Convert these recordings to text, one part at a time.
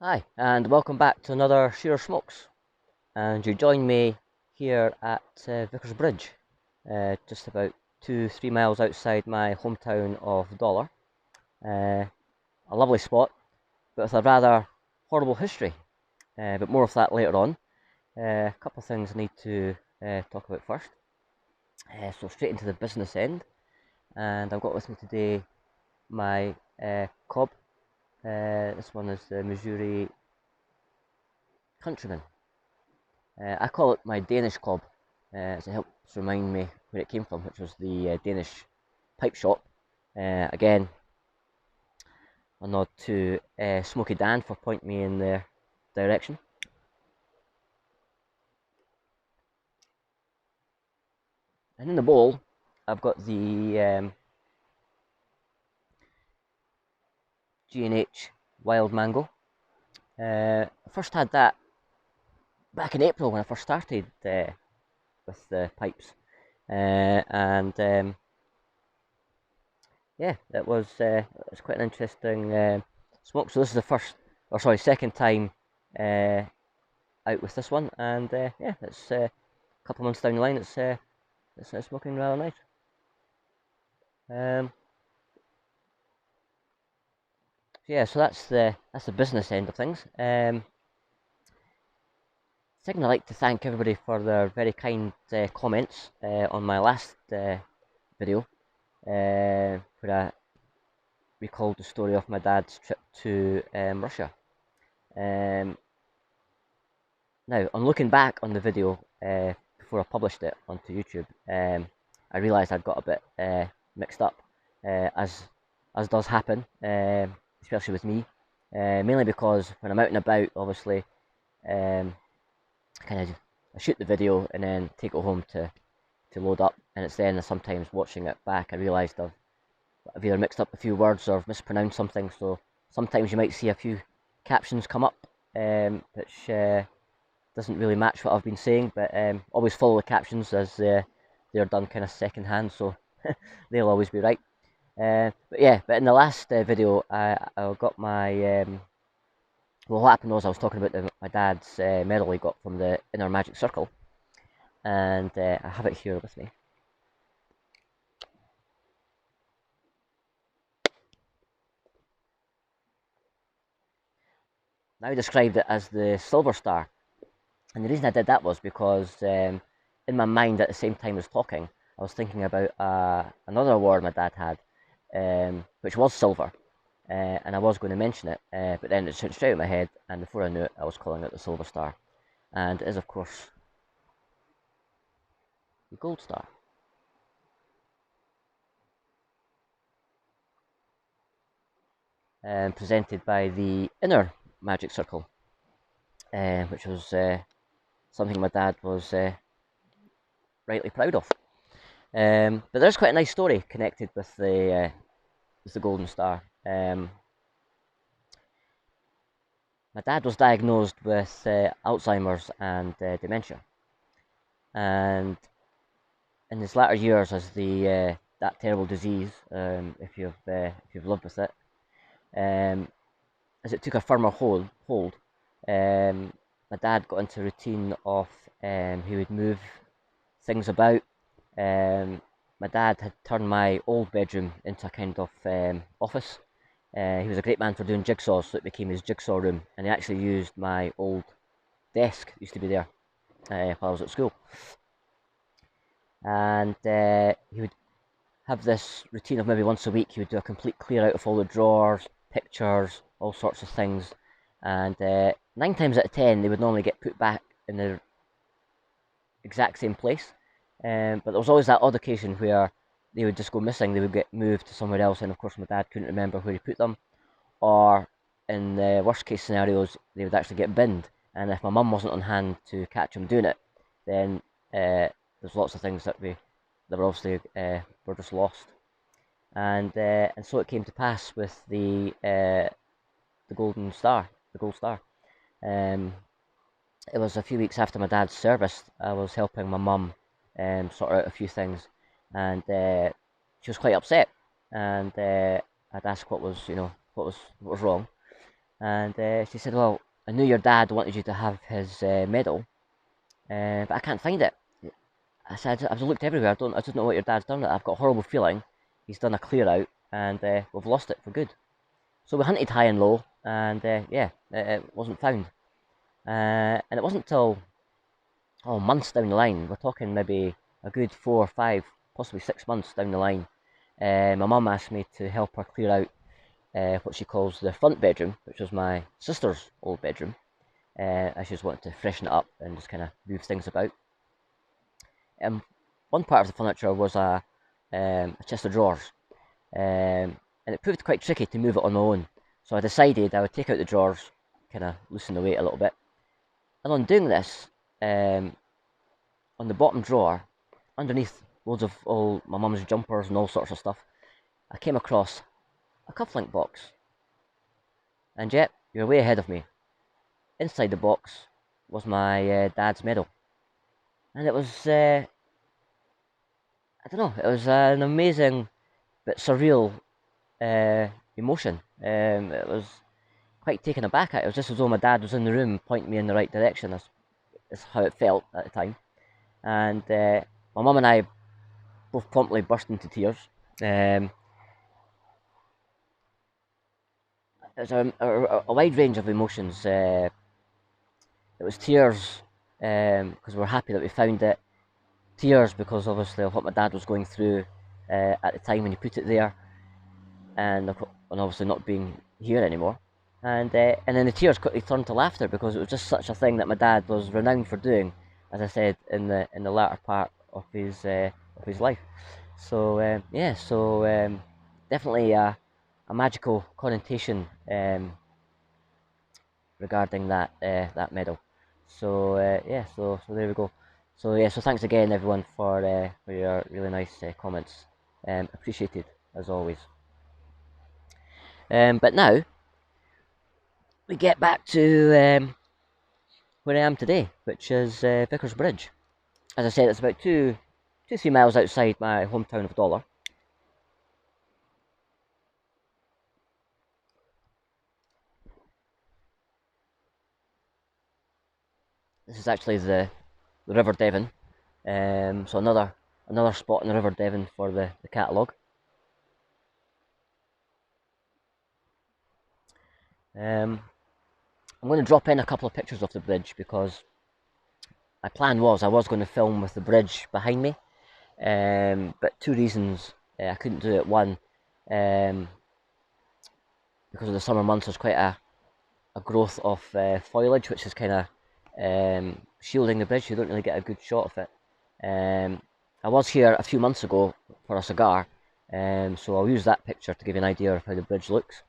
Hi, and welcome back to another Shearer Smokes. And you join me here at Vicar's Bridge, just about 2-3 miles outside my hometown of Dollar. Uh, a lovely spot, but with a rather horrible history. But more of that later on. A couple of things I need to talk about first. So straight into the business end, and I've got with me today my cob. This one is the Missouri Countryman. I call it my Danish cob, as it helps remind me where it came from, which was the Danish pipe shop. Again, a nod to Smoky Dan for pointing me in their direction. And in the bowl, I've got the G&H Wild Mango. I first had that back in April when I first started with the pipes. And yeah, it was quite an interesting smoke. So this is the second time out with this one, and yeah, it's a couple of months down the line. It's smoking rather nice. Yeah, so that's the business end of things. Second, I'd like to thank everybody for their very kind comments on my last video, where I recalled the story of my dad's trip to Russia. Now, on looking back on the video before I published it onto YouTube, I realised I'd got a bit mixed up, as does happen, especially with me. Mainly because when I'm out and about, obviously, kind of I shoot the video and then take it home to load up, and it's then sometimes watching it back I realised I've either mixed up a few words or mispronounced something. So sometimes you might see a few captions come up, which doesn't really match what I've been saying, but always follow the captions as they're done kind of second hand, so they'll always be right. But in the last video, I got my well, what happened was I was talking about my dad's medal he got from the Inner Magic Circle, and I have it here with me. Now I described it as the Silver Star, and the reason I did that was because in my mind at the same time as talking, I was thinking about another award my dad had, which was silver, and I was going to mention it, but then it went straight out of my head, and before I knew it, I was calling it the Silver Star, and it is of course the Gold Star. Presented by the Inner Magic Circle, which was something my dad was rightly proud of. But there's quite a nice story connected with the Golden Star. My dad was diagnosed with Alzheimer's and dementia, and in his latter years, as the that terrible disease, if you've lived with it, as it took a firmer hold, my dad got into a routine of he would move things about. My dad had turned my old bedroom into a kind of office. He was a great man for doing jigsaws, so it became his jigsaw room, and he actually used my old desk that used to be there while I was at school. And he would have this routine of maybe once a week he would do a complete clear out of all the drawers, pictures, all sorts of things, and 9 times out of 10 they would normally get put back in the exact same place. But there was always that odd occasion where they would just go missing, they would get moved to somewhere else, and of course my dad couldn't remember where he put them, or in the worst case scenarios, they would actually get binned, and if my mum wasn't on hand to catch him doing it, then there's lots of things that were obviously were just lost. And so it came to pass with the Golden Star, the Gold Star. It was a few weeks after my dad's service. I was helping my mum sort out a few things, and she was quite upset. And I'd asked what was wrong, And she said, well, I knew your dad wanted you to have his medal, but I can't find it. I said, I've looked everywhere. I don't know what your dad's done. I've got a horrible feeling he's done a clear out, and we've lost it for good. So we hunted high and low, and yeah, it wasn't found. And it wasn't till months down the line. We're talking maybe a good 4 or 5, possibly 6 months down the line. My mum asked me to help her clear out what she calls the front bedroom, which was my sister's old bedroom. I just wanted to freshen it up and just kind of move things about. One part of the furniture was a chest of drawers, and it proved quite tricky to move it on my own. So I decided I would take out the drawers, kind of loosen the weight a little bit. And on doing this, on the bottom drawer, underneath loads of all my mum's jumpers and all sorts of stuff, I came across a cufflink box. And yet, you're way ahead of me. Inside the box was my dad's medal. And it was, I don't know, it was an amazing but surreal emotion. It was quite taken aback at. It was just as though my dad was in the room pointing me in the right direction. That's how it felt at the time. And my mum and I both promptly burst into tears. It was a wide range of emotions. It was tears because we were happy that we found it. Tears because obviously of what my dad was going through at the time when he put it there, and obviously not being here anymore. And then the tears quickly turned to laughter because it was just such a thing that my dad was renowned for doing, as I said in the latter part of his life. So yeah, so definitely a magical connotation regarding that medal. So yeah, so there we go. So yeah, so thanks again everyone for your really nice comments. Appreciated as always. But now we get back to where I am today, which is Vicar's Bridge. As I said, it's about 3 miles outside my hometown of Dollar. This is actually the River Devon, so another spot in the River Devon for the catalogue. I'm going to drop in a couple of pictures of the bridge because my plan was I was going to film with the bridge behind me, but two reasons I couldn't do it. One, because of the summer months, there's quite a growth of foliage, which is kind of shielding the bridge. You don't really get a good shot of it. I was here a few months ago for a cigar, so I'll use that picture to give you an idea of how the bridge looks.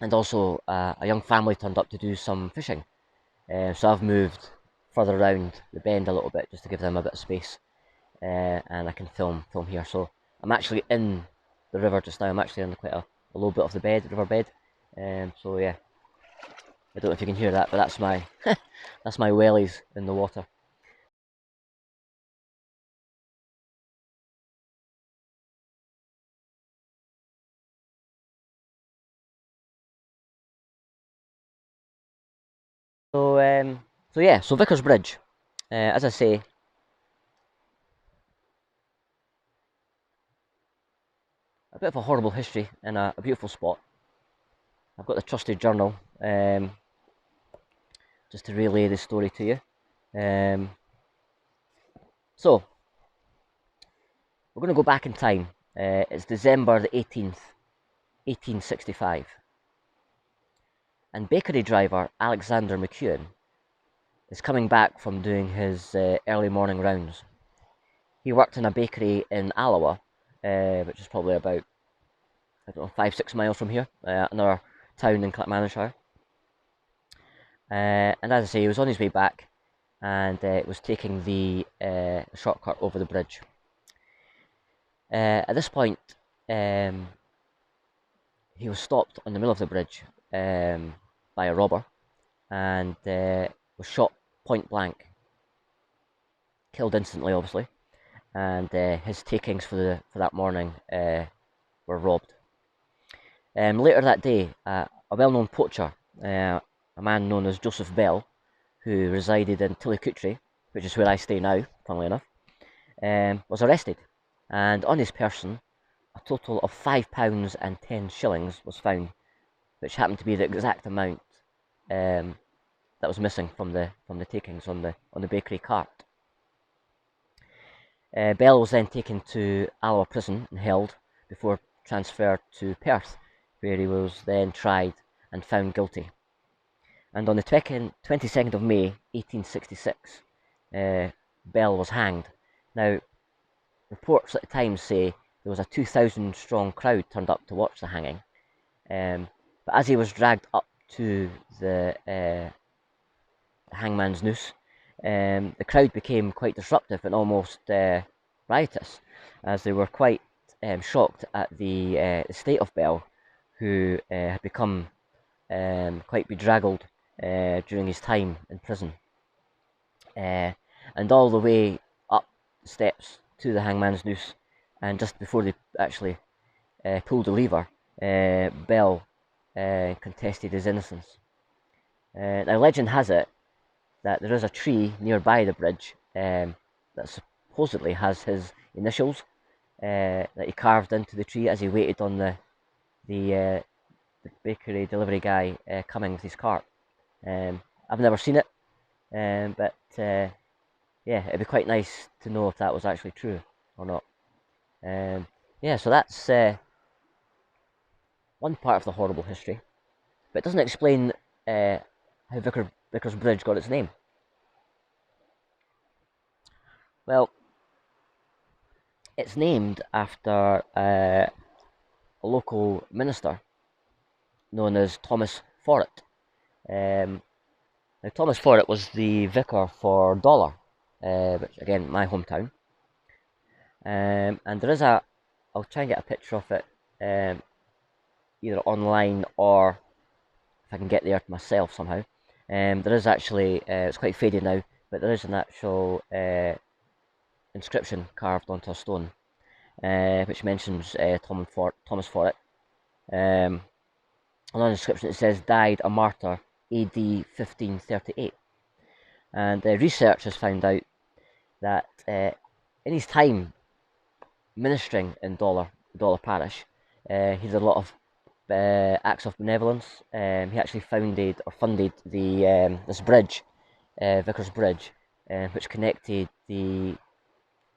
And also, a young family turned up to do some fishing, so I've moved further around the bend a little bit just to give them a bit of space, and I can film here. So I'm actually in the river just now. I'm actually in quite a low bit of the river bed. So yeah, I don't know if you can hear that, but that's my that's my wellies in the water. So yeah, so Vicar's Bridge, as I say, a bit of a horrible history and a beautiful spot. I've got the trusted journal just to relay the story to you. So we're going to go back in time. It's December the 18th, 1865, and bakery driver Alexander McEwen is coming back from doing his early morning rounds. He worked in a bakery in Alloa, which is probably about, I don't know, 5-6 miles from here, another town in Clackmannanshire. And as I say, he was on his way back and was taking the shortcut over the bridge. At this point, he was stopped in the middle of the bridge by a robber and was shot point blank, killed instantly, obviously, and his takings for that morning were robbed. Later that day, a well-known poacher, a man known as Joseph Bell, who resided in Tillicoultry, which is where I stay now, funnily enough, was arrested. And on his person, a total of £5 and 10 shillings was found, which happened to be the exact amount that was missing from the takings on the bakery cart. Bell was then taken to Alloa Prison and held before transferred to Perth, where he was then tried and found guilty. And on the 22nd of May 1866, Bell was hanged. Now, reports at the time say there was a 2,000 strong crowd turned up to watch the hanging. But as he was dragged up to the hangman's noose, the crowd became quite disruptive and almost riotous, as they were quite shocked at the state of Bell, who had become quite bedraggled during his time in prison. And all the way up the steps to the hangman's noose, and just before they actually pulled the lever, Bell contested his innocence. Now, legend has it that there is a tree nearby the bridge that supposedly has his initials that he carved into the tree as he waited on the bakery delivery guy coming with his cart. I've never seen it, but yeah, it'd be quite nice to know if that was actually true or not. Yeah, so that's one part of the horrible history, but it doesn't explain how Vicar's Bridge got its name. Well, it's named after a local minister known as Thomas Forrett. Now, Thomas Forrett was the vicar for Dollar, which again, my hometown. And there is I'll try and get a picture of it, either online or if I can get there myself somehow. There is actually, it's quite faded now, but there is an actual inscription carved onto a stone, which mentions Thomas Forrett. On the inscription it says, died a martyr AD 1538. And research has found out that in his time ministering in Dollar Parish, he did a lot of acts of benevolence. He actually funded this bridge, Vicar's Bridge, which connected the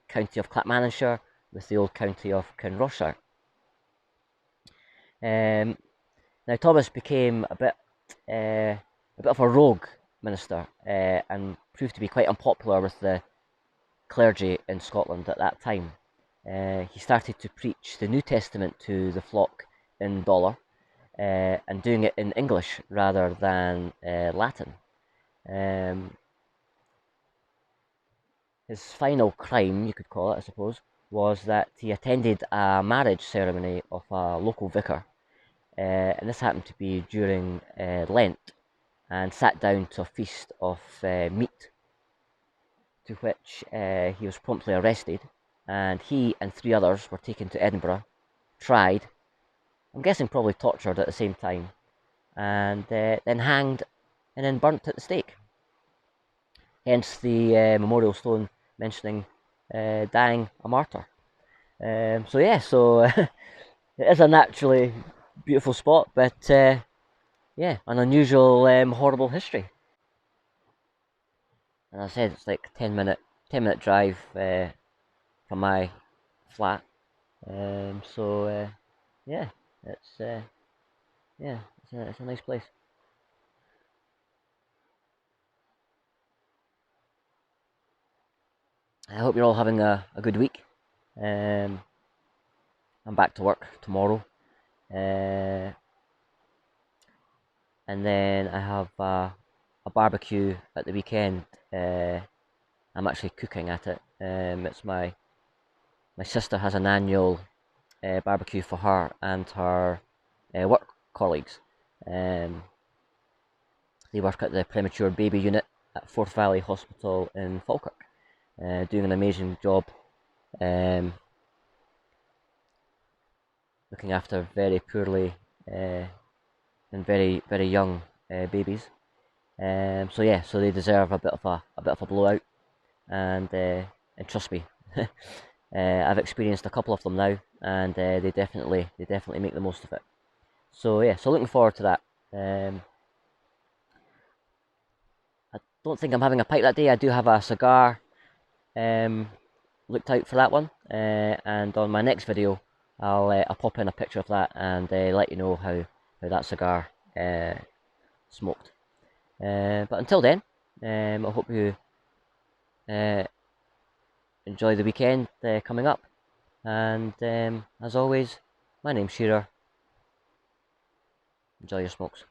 county of Clackmannanshire with the old county of Kinrossshire. Now, Thomas became a bit of a rogue minister and proved to be quite unpopular with the clergy in Scotland at that time. He started to preach the New Testament to the flock in Dollar, and doing it in English rather than Latin. His final crime, you could call it, I suppose, was that he attended a marriage ceremony of a local vicar, and this happened to be during Lent, and sat down to a feast of meat, to which he was promptly arrested, and he and 3 others were taken to Edinburgh, tried, I'm guessing probably tortured at the same time, and then hanged and then burnt at the stake. Hence the memorial stone mentioning dying a martyr. So yeah, it is a naturally beautiful spot, but yeah, an unusual, horrible history. And as I said, it's like 10-minute drive from my flat. So yeah, it's it's a nice place. I hope you're all having a good week. I'm back to work tomorrow, and then I have a barbecue at the weekend. I'm actually cooking at it. It's my sister has an annual barbecue for her and her work colleagues. They work at the premature baby unit at Forth Valley Hospital in Falkirk, doing an amazing job looking after very poorly and very young babies. So yeah, so they deserve a bit of a blowout, and trust me, I've experienced a couple of them now, and they definitely make the most of it. So yeah, so looking forward to that. I don't think I'm having a pipe that day. I do have a cigar. Looked out for that one, and on my next video, I'll pop in a picture of that and let you know how that cigar smoked. But until then, I hope you uh, enjoy the weekend coming up. And as always, my name's Shearer. Enjoy your smokes.